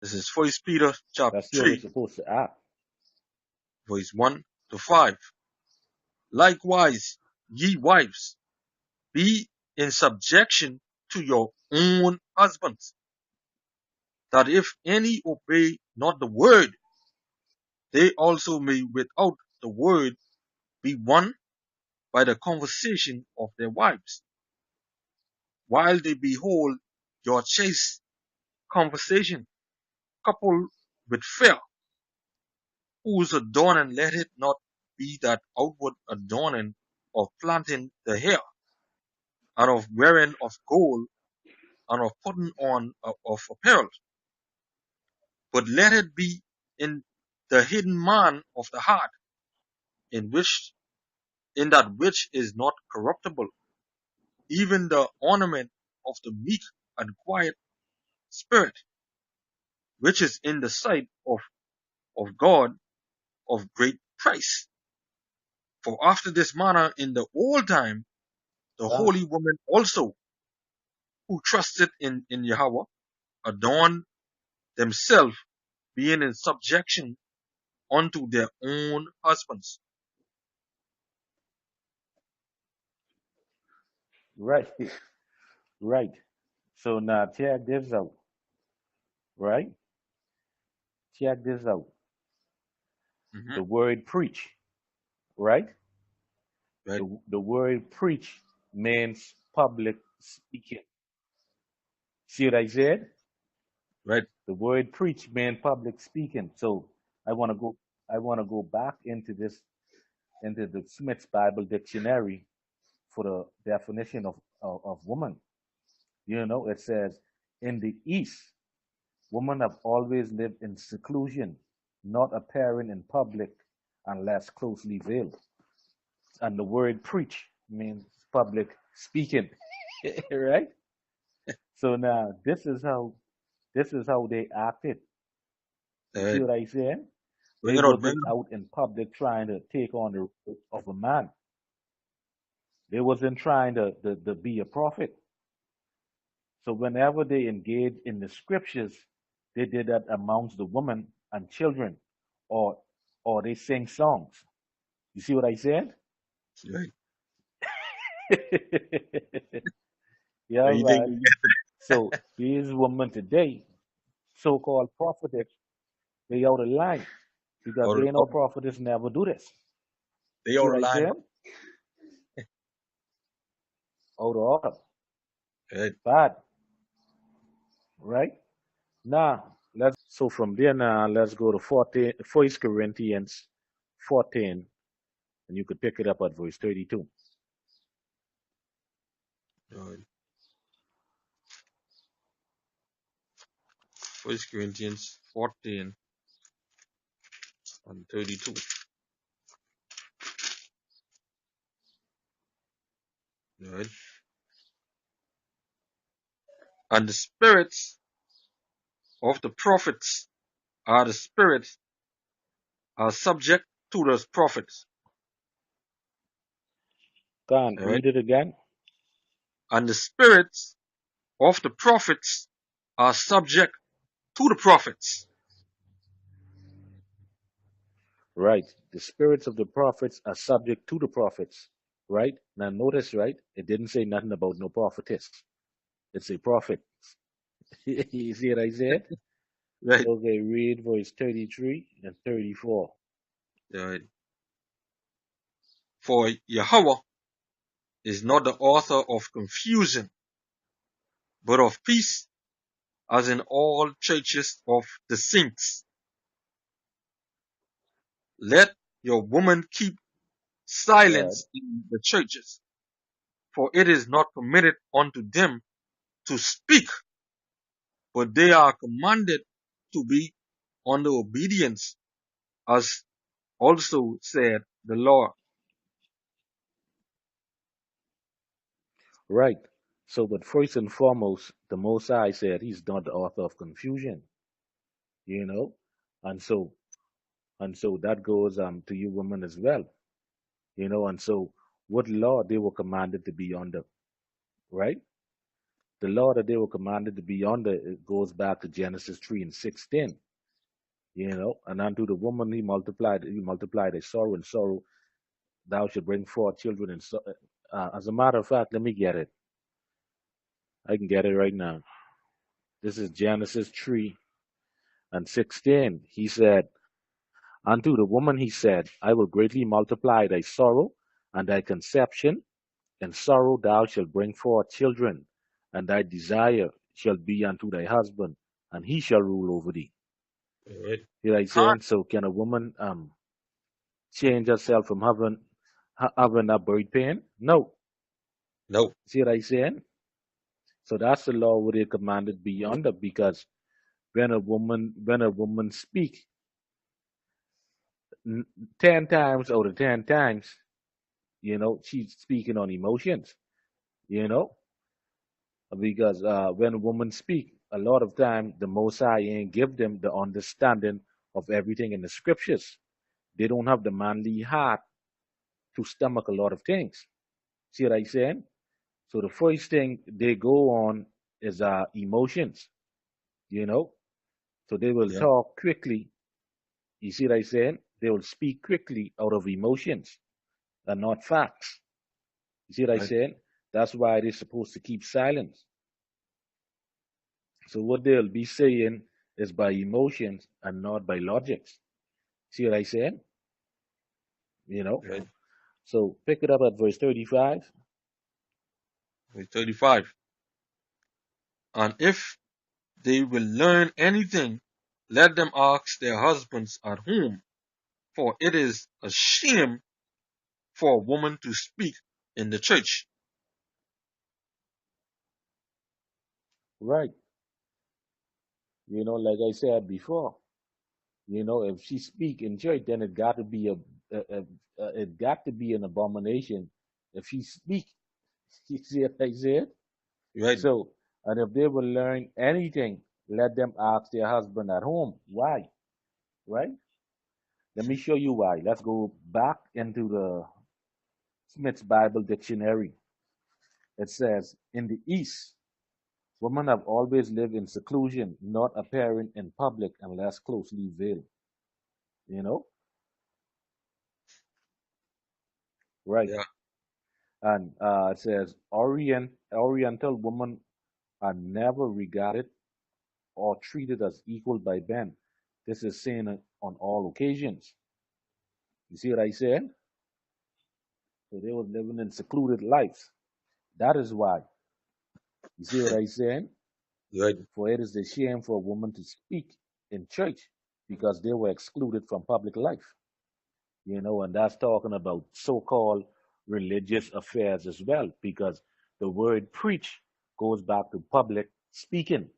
This is 1 Peter chapter That's how we're 3, supposed to act. verse 1 to 5. Likewise, ye wives, be in subjection to your own husbands, that if any obey not the word, they also may without the word be won by the conversation of their wives, while they behold your chaste conversation coupled with fear, whose adorning let it not be that outward adorning of planting the hair, and of wearing of gold, and of putting on of apparel, but let it be in the hidden man of the heart, in that which is not corruptible, even the ornament of the meek and quiet spirit, which is in the sight of God of great price. For after this manner in the old time, the God. holy women also, who trusted in Yahweh, adorned themselves, being in subjection unto their own husbands. Right. Right. So now check this out. Right? Check this out. Hmm. The word preach. Right? Right, The word preach means public speaking. See what I said? right, The word preach means public speaking. So I want to go. I want to go back into this, into the Smith's Bible Dictionary for the definition of woman. You know, it says, in the East, women have always lived in seclusion, not appearing in public unless closely veiled. And the word preach means public speaking, right? So now this is how they acted. You see right. what I said? Bring They it out, bring wasn't it out in public trying to take on the role of a man. They wasn't trying to be a prophet. So whenever they engaged in the scriptures, they did that amongst the women and children, or they sing songs. You see what I said? out. Right. Yeah, You think right. you So these women today, so-called prophetess, they out of line get because out they of, know prophetess never do this. they See out what of I line, said? Out of order. right? Bad, right? Now, so from there now, let's go to 14, 1 Corinthians 14, and you could pick it up at verse 32. Right. 1 Corinthians 14 and 32. Right. And the spirits of the prophets are the spirits are subject to the prophets. Go on, Right. read it again. And the spirits of the prophets are subject to the prophets. Right. The spirits of the prophets are subject to the prophets. Right? Now notice, right? It didn't say nothing about no prophetess. It's a prophet. You see what I said? Right. Okay, read verse 33 and 34. Right. For Yahweh is not the author of confusion, but of peace, as in all churches of the saints. Let your women keep God. silence in the churches, for it is not permitted unto them to speak, but they are commanded to be under obedience, as also said the Lord. Right. So, but first and foremost, the Most High said he's not the author of confusion, you know? And so, that goes to you women as well, and so what law they were commanded to be under, right? the law that they were commanded to be under, it goes back to Genesis 3 and 16. And unto the woman he multiplied a sorrow, and sorrow thou shalt bring forth children. And so, as a matter of fact, let me get it. I can get it right now. This is Genesis 3 and 16. He said, unto the woman he said, I will greatly multiply thy sorrow and thy conception. In sorrow thou shalt bring forth children, and thy desire shall be unto thy husband, and he shall rule over thee. All right. See what I Con. saying? So can a woman change herself from having a birth pain? No. No. See what I saying? So that's the law where they commanded beyond it, because when a woman speak 10 times out of 10 times, she's speaking on emotions. You know, because when a woman speak, a lot of time the Most High ain't give them the understanding of everything in the scriptures. They don't have the manly heart to stomach a lot of things. See what I saying? So the first thing they go on is emotions. You know, so they will Yeah. talk quickly. You see what I saying? They will speak quickly out of emotions and not facts. You see what I Right. saying? That's why they're supposed to keep silence. So what they'll be saying is by emotions and not by logics. See what I said? You know. Right. So pick it up at verse 35. Verse 35. And if they will learn anything, let them ask their husbands at home, for it is a shame for a woman to speak in the church. Right. Like I said before, if she speak in church, then it got to be an abomination if she speak. You see what I said? Right. So, and if they will learn anything, let them ask their husband at home. Why? Right? Let me show you why. Let's go back into the Smith's Bible Dictionary. It says, in the East, women have always lived in seclusion, not appearing in public unless closely veiled. You know? Right. Yeah. And it says, Oriental women are never regarded or treated as equal by men. This is seen on all occasions. You see what I said? So they were living in secluded lives. That is why. You see what I said? Right. For it is a shame for a woman to speak in church because they were excluded from public life. And that's talking about so called religious affairs as well, because the word preach goes back to public speaking.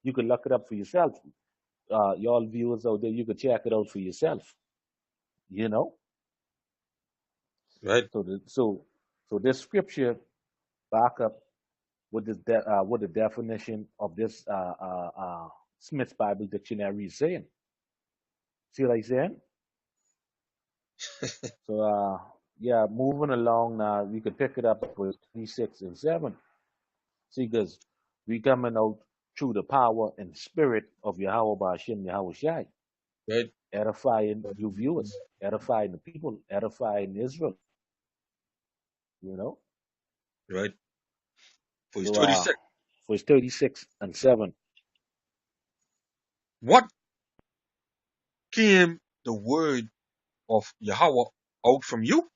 You can look it up for yourself. Y'all viewers out there, you can check it out for yourself. You know? Right. So this scripture back up what the definition of this Smith's Bible Dictionary is saying. See what I saying? So yeah, moving along now, we could pick it up at verse 26 and 7. See, because we coming out through the power and spirit of Yahweh BAHASHAM YAHAWASHI, Right. edifying you viewers, edifying the people, edifying Israel, you know. Right. Verse So 36. verse 36 and 7. What came the word of Yahweh out from you,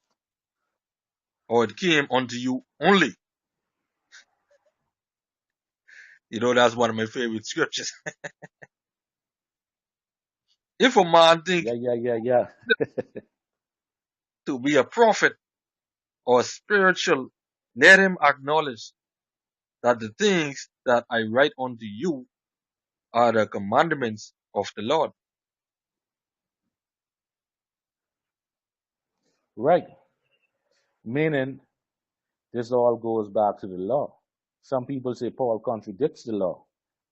or it came unto you only? That's one of my favorite scriptures. If a man think Yeah, yeah, yeah, yeah. to be a prophet or spiritual, let him acknowledge that the things that I write unto you are the commandments of the Lord. Right. Meaning, this all goes back to the law. Some people say Paul contradicts the law,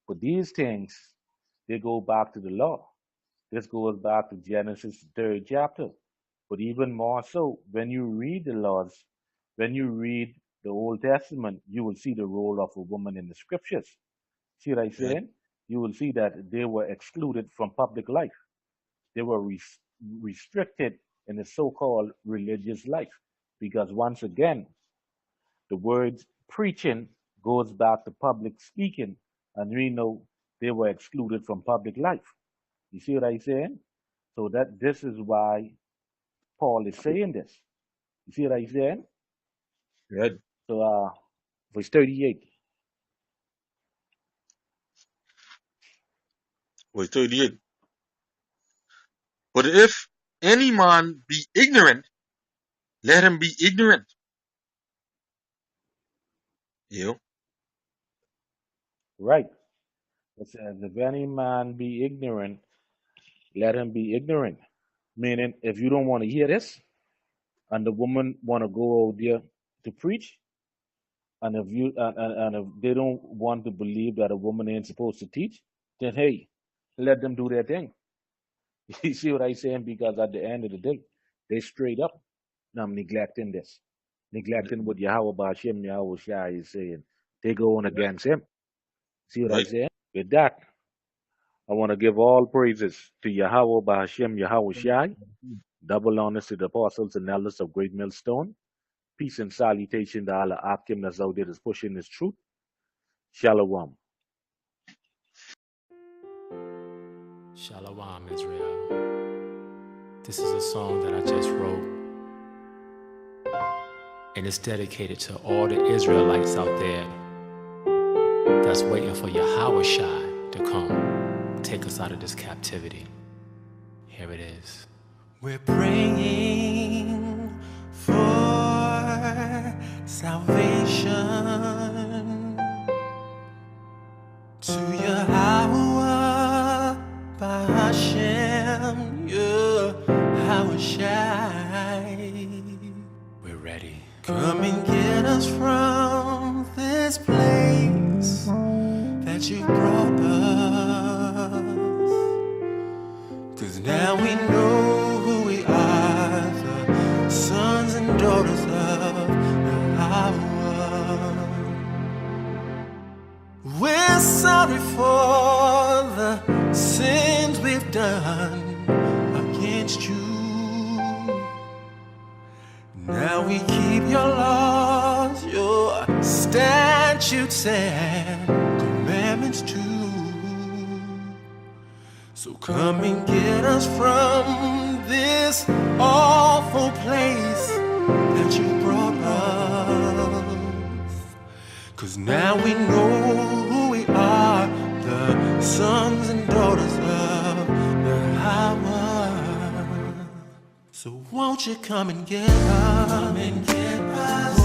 but these things, they go back to the law. This goes back to Genesis, the third chapter. But even more so, when you read the laws, when you read the Old Testament, you will see the role of a woman in the scriptures. See what I'm Right. saying? You will see that they were excluded from public life. They were restricted in the so-called religious life. Because once again, the words preaching goes back to public speaking, and we know they were excluded from public life. You see what I'm saying? So that this is why Paul is saying this. You see what I'm saying? Right. So verse 38. Verse 38. But if any man be ignorant, let him be ignorant. You know? Right. It says, if any man be ignorant, let him be ignorant. Meaning, if you don't want to hear this, and the woman want to go out there to preach, and if you and if they don't want to believe that a woman ain't supposed to teach, then hey, let them do their thing. You see what I'm saying? Because at the end of the day, they straight up now neglecting this, neglecting what YAHAWASHI YAHAWASHI is saying. They going Right. against him. See what I'm Right. saying? With that, I want to give all praises to YAHAWASHI YAHAWASHI. Double honors to the apostles and elders of Great Millstone. Peace and salutation to Allah Akim that's out there that's pushing this truth. Shalom. Shalom, Israel. This is a song that I just wrote, and it's dedicated to all the Israelites out there that's waiting for YAHAWASHI to come take us out of this captivity. Here it is. We're praying for salvation to YAHAWAH, BAHASHAM, YAHAWASHI. We're ready. Come and get us from this place that you brought us. 'Cause now we know who we are, the sons and daughters of Yahawah. We're sorry for the sins we've done against you. Now we keep your laws, your statutes and commandments too. So come and get us from this awful place that you brought us. 'Cause now we know who we are, the sons and daughters of Yahawah. So won't you come and get us? Come and get us.